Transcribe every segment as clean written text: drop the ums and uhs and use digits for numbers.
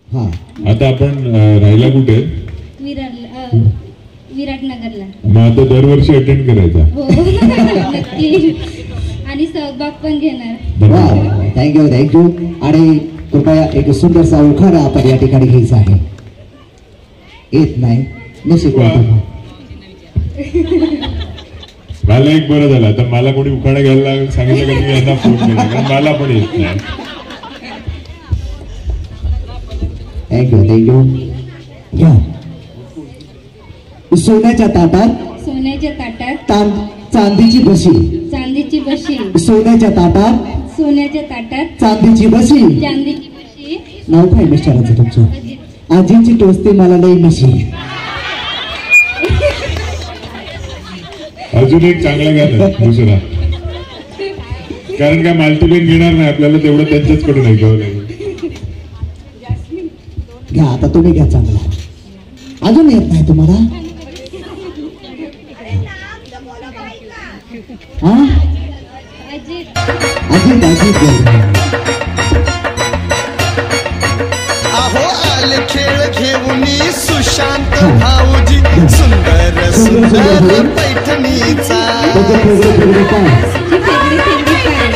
आता आपण राहायला कुठे? विराटनगरला. मग आता दरवर्षी अटेंड करायचा. नक्की. आणि सहभाग पण घेणार. थँक्यू. आणि कृपया एक सुंदरसा उखाणा आपण या ठिकाणी घ्यायचा आहे. येत नाही मला एक बरं झालं. आता मला कोणी उखाणा घ्यायला सांगितलं का मी यांना फोन केला, कारण मला पण येत नाही. थँक्यू. या सोन्याच्या ताटात चांदीची बशी. सोन्याच्या ताटात चांदीची बशी. नाव काय मिस्टरांचं तुमचं? आजीची टोचते मला लई मिशी. अजून एक चांगला गाणं दुसरा, कारण काय मालतीबेन घेणार नाही आपल्याला, तेवढं त्यांच्याचकडून ऐकावं लागेल. घ्या आता तुम्ही घ्या चांगला. अजून येत नाही तुम्हाला? अहो आले खेळ घेऊन सुशांत भाऊजी, सुंदर पैठणीचा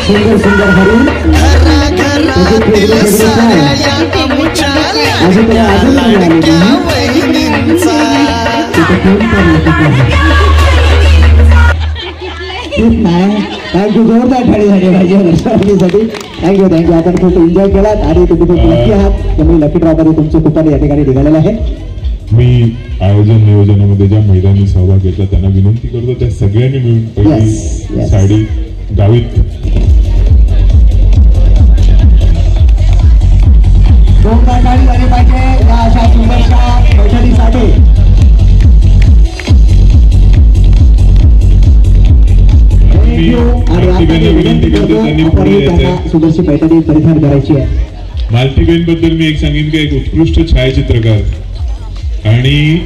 सुंदर हरून घराघरातील साऱ्या या अमुच्या लाडक्या वहिनींचा. थँक्यू. जोरदार थाळी झाली पाहिजे वर्षासाठी. थँक्यू. आपण खूप एन्जॉय केलात आणि तुम्ही खूप लकी आहात. त्यामुळे लकी ड्रॉमध्ये तुमचे कुपन या ठिकाणी निघालेलं आहे. मी आयोजन नियोजनामध्ये ज्या महिलांनी सहभाग घेतला त्यांना विनंती करतो त्या सगळ्यांनी मिळून पहिली साडी गावीत. जोरदार थाळी झाली पाहिजे या अशा सुंदरशा पैठणीसाठी. सुंदरशी पैठणी परिधान करायची आहे. मालतीबेन बद्दल मी एक सांगेन की एक उत्कृष्ट छायाचित्रकार आणि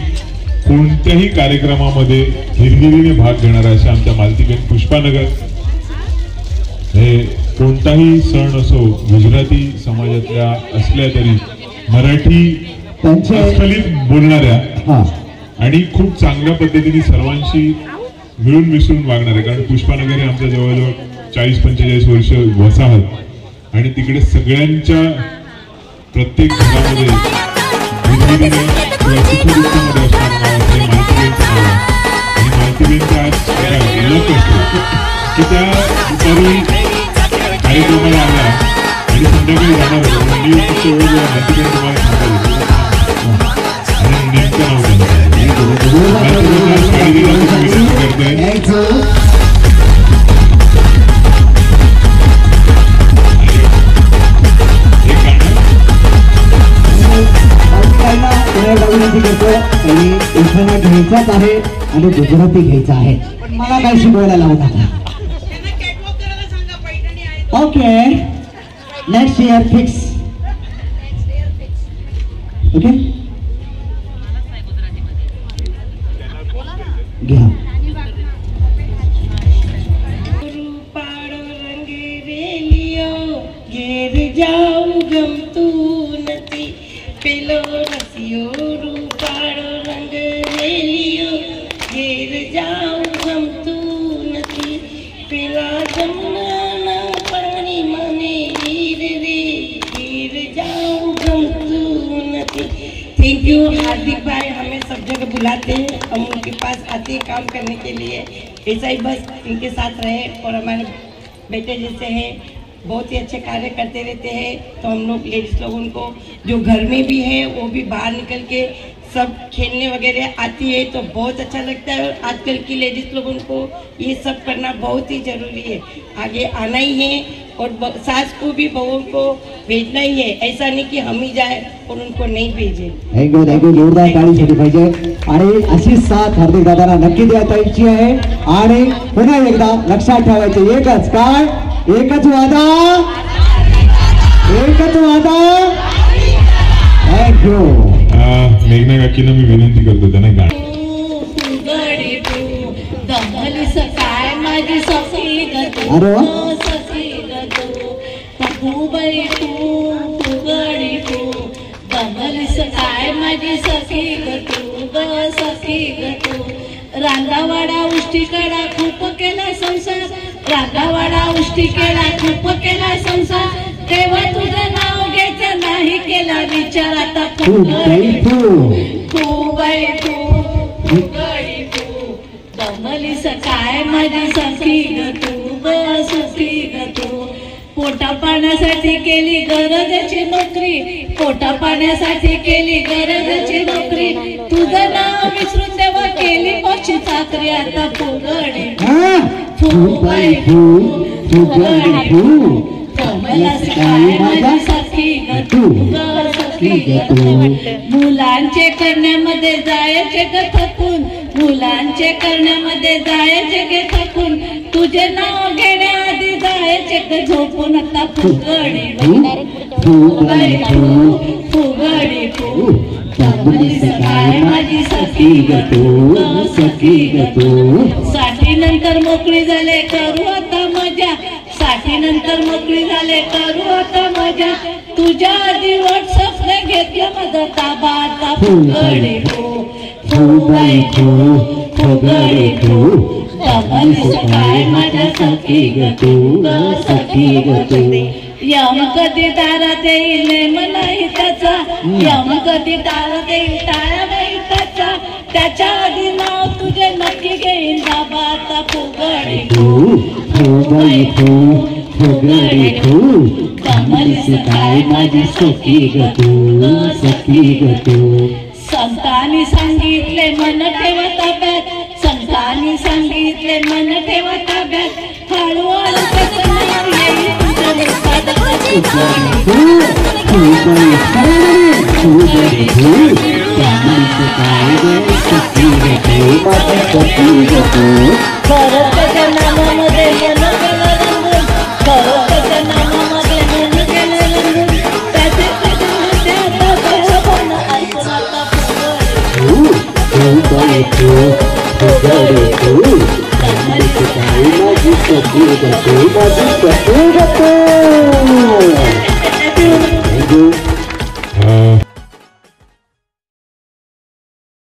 कोणत्याही कार्यक्रमामध्ये हिरहिरीने भाग घेणारा अशा आमच्या मालतीबेन पुष्पानगर. हे कोणताही सण असो, गुजराती समाजातल्या असल्या तरी मराठी अस्खलित बोलणाऱ्या आणि खूप चांगल्या पद्धतीने सर्वांशी मिळून मिसळून वागणार आहे. कारण पुष्पानगर हे आमच्या जवळजवळ 40-45 वर्ष वसाहत आणि तिकडे सगळ्यांच्या प्रत्येक घरामध्ये आणि मालतीबेनचा आज लक असतो की त्या दुपारी कार्यक्रमाला आल्या आणि संध्याकाळी जाणार होतो. मी फक्त एवढं मालतीबेन तुम्हाला सांगायला आणि नेमकं नाव त्यांचं घ्यायचाच आहे आणि गुजराती घ्यायचा आहे. पण मला काय शिकवायला लावतात. Okay next year fix. Okay घ्या. घेर जाऊ गमतू नती पेलो रसियो रूपाड़ो रंग रेलियो. घेर जाऊ गमतू नती पेला जमुना पानी मने हीर रे. घेर जाऊ गमतू नती. थैंक यू हार्दिक भाई, हमें सब जगह बुलाते हैं, हम उनके पास आते हैं काम करने के लिए. ऐसा ही बस इनके साथ रहे और हमारे बेटे जैसे हैं बहुत ही अच्छे कार्य करते रहते हैं. तो हम लोग लेडीज लोगों को जो घर में भी है वो भी बाहर निकल के सब खेलने वगैरह आती है तो बहुत अच्छा लगता है. और आजकल की लेडीज लोगों को ये सब करना बहुत ही जरूरी है. आगे आना ही है और सास को भी बहुओं को भेजना ही है. ऐसा नहीं कि हम ही जाए और उनको नहीं भेजे. थँक्यू. जोरदार टाळी झाली पाहिजे आणि अशी साथ हार्दिक दादांना नक्की द्यायची आहे. आणि पुन्हा एकदा लक्षात ठेवायचे एकच काय, एकच वादा. थँक्यू. मेघना काकींना मी विनंती करतो त्यांना गाणं. सकाळ माझी सखी गतो सखी गतो तू बाई तू गडी तू काय माझी सखी ग तू ग सखी ग तू रांगावाडा उष्टीकडा खूप केला संसार रांगावाडा उष्टी केला खूप केला संसार तेव्हा तुझं नाव घ्यायचं नाही केला विचार आता फुगडी तू बाई तू फुगडी तू दमलीस काय माझी सखी ग तू ग सखी ग तू पोटा पाण्यासाठी केली गरजेची नोकरी पोटा पाण्यासाठी केली गरजेची नोकरी तुझं नाव विसरून तेव्हा केली पक्षी चाकरी आता फुगडी फुगडी माझी सखी ग तू ग सखी ग तू मुलांचे करण्यामध्ये जायचे ग थकून मुलांचे करण्यामध्ये जायचे गे थकून तुझे नाव घेण्याआधी जायचे ग झोपून आता फुगडी फुगडी फुगडी काय माझी सखी ग तू सखी ग तू साठी नंतर मोकळी झाले करू आता मजा साठी नंतर मोकळी झाले करू आता मजा तुझ्या आधी व्हॉट्सअपने घेतलं माझा ताबा आता फुगडी फुगडी फुगडी काय माझ्या सखी ग तू सखी ग तू यम कधी दारात येईल मला हिताचा यम कधी दारात येईल टाळा नाही त्याचा त्याच्या आधी नाव तुझे नक्की घेईन बाबा आता फुगडी फुगडी फुगडी कमलीस काय माझी सखी ग तू सखी ग तू संतांनी सांगितले मन ठेवा ताब्यात संतांनी सांगितले मन ठेवा ताब्यात हळूहळू खरं नामामध्ये मन गेलं रंगून खरं नामामध्ये मन गेलं रंगून त्याचे ऐकून आता Thank you.